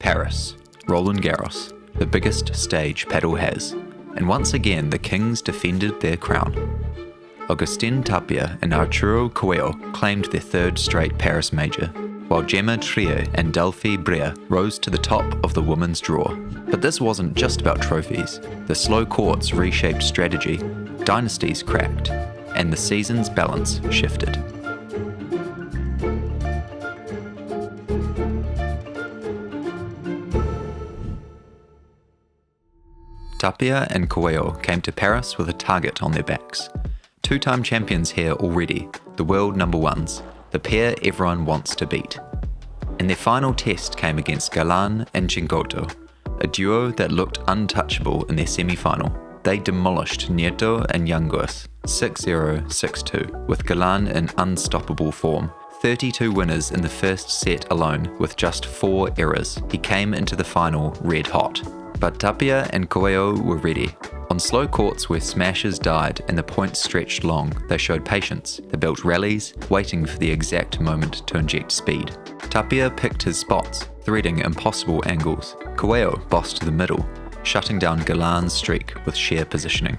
Paris, Roland-Garros, the biggest stage padel has, and once again the kings defended their crown. Agustín Tapia and Arturo Coello claimed their third straight Paris Major, while Gemma Triay Delfi Brea rose to the top of the women's draw. But this wasn't just about trophies. The slow courts reshaped strategy, dynasties cracked, and the season's balance shifted. Tapia and Coello came to Paris with a target on their backs. Two-time champions here already, the world number ones, the pair everyone wants to beat. And their final test came against Galán and Chingotto, a duo that looked untouchable in their semi-final. They demolished Nieto and Youngos 6-0, 6-2, with Galán in unstoppable form. 32 winners in the first set alone, with just 4 errors. He came into the final red hot. But Tapia and Coello were ready. On slow courts where smashes died and the points stretched long, they showed patience. They built rallies, waiting for the exact moment to inject speed. Tapia picked his spots, threading impossible angles. Coello bossed the middle, shutting down Galán's streak with sheer positioning.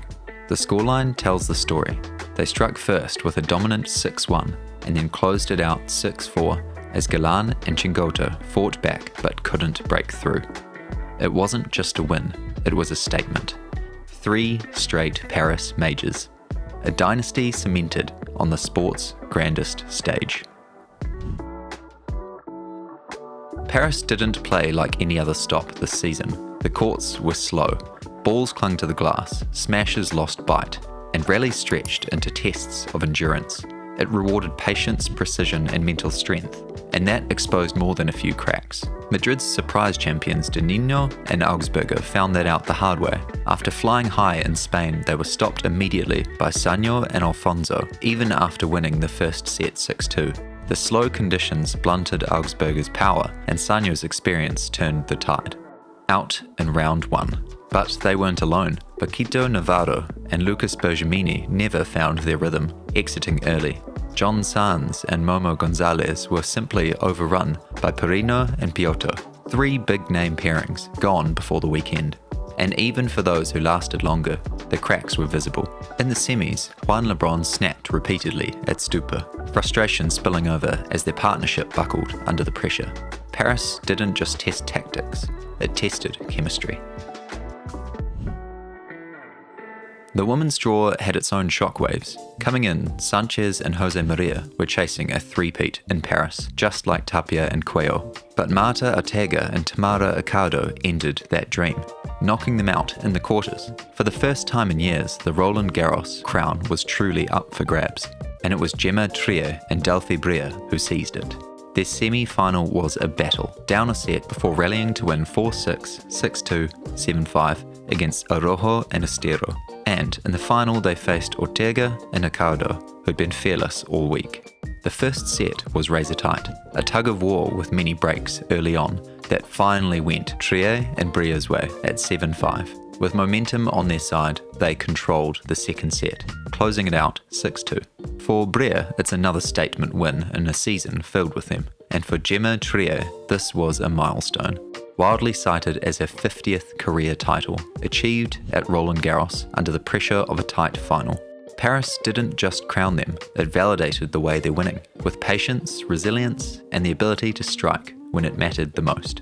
The scoreline tells the story. They struck first with a dominant 6-1 and then closed it out 6-4 as Galán and Chingotto fought back but couldn't break through. It wasn't just a win, it was a statement. 3 straight Paris Majors. A dynasty cemented on the sport's grandest stage. Paris didn't play like any other stop this season. The courts were slow, balls clung to the glass, smashes lost bite, and rallies stretched into tests of endurance. It rewarded patience, precision, and mental strength, and that exposed more than a few cracks. Madrid's surprise champions Danilo and Augsburger found that out the hard way. After flying high in Spain, they were stopped immediately by Sanyo and Alfonso, even after winning the first set 6-2. The slow conditions blunted Augsburger's power, and Sanyo's experience turned the tide. Out in round 1. But they weren't alone. Paquito Navarro and Lucas Bergamini never found their rhythm, exiting early. John Sanz and Momo Gonzalez were simply overrun by Perino and Piotr, 3 big-name pairings gone before the weekend. And even for those who lasted longer, the cracks were visible. In the semis, Juan Lebron snapped repeatedly at Stupa, frustration spilling over as their partnership buckled under the pressure. Paris didn't just test tactics, it tested chemistry. The women's draw had its own shockwaves. Coming in, Sánchez and Josemaría were chasing a three-peat in Paris, just like Tapia and Coello. But Marta Ortega and Tamara Icardo ended that dream, knocking them out in the quarters. For the first time in years, the Roland-Garros crown was truly up for grabs, and it was Gemma Triay Delfi Brea who seized it. Their semi-final was a battle, down a set before rallying to win 4-6, 6-2, 7-5 against Araujo and Estero. And in the final they faced Ortega and Icardo, who'd been fearless all week. The first set was razor tight, a tug of war with many breaks early on that finally went Triay and Brea's way at 7-5. With momentum on their side, they controlled the second set, closing it out 6-2. For Brea, it's another statement win in a season filled with them. And for Gemma Triay, this was a milestone. Wildly cited as her 50th career title, achieved at Roland-Garros under the pressure of a tight final. Paris didn't just crown them, it validated the way they're winning, with patience, resilience, and the ability to strike when it mattered the most.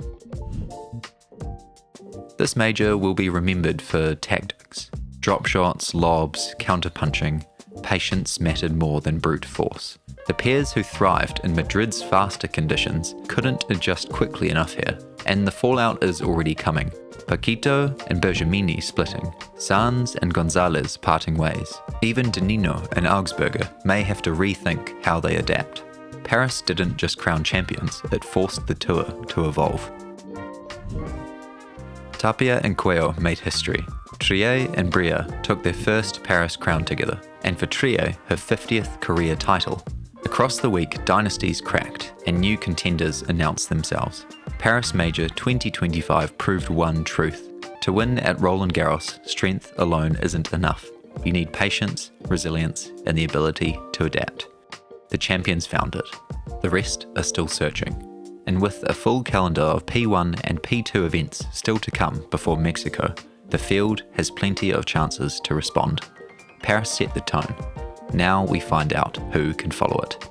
This major will be remembered for tactics. Drop shots, lobs, counter-punching. Patience mattered more than brute force. The pairs who thrived in Madrid's faster conditions couldn't adjust quickly enough here, and the fallout is already coming. Paquito and Bergamini splitting, Sanz and Gonzalez parting ways. Even Danilo and Augsburger may have to rethink how they adapt. Paris didn't just crown champions, it forced the tour to evolve. Tapia and Coello made history. Triay and Brea took their first Paris crown together, and for Triay, her 50th career title. Across the week, dynasties cracked, and new contenders announced themselves. Paris Major 2025 proved one truth. To win at Roland-Garros, strength alone isn't enough. You need patience, resilience, and the ability to adapt. The champions found it. The rest are still searching. And with a full calendar of P1 and P2 events still to come before Mexico, the field has plenty of chances to respond. Paris set the tone. Now we find out who can follow it.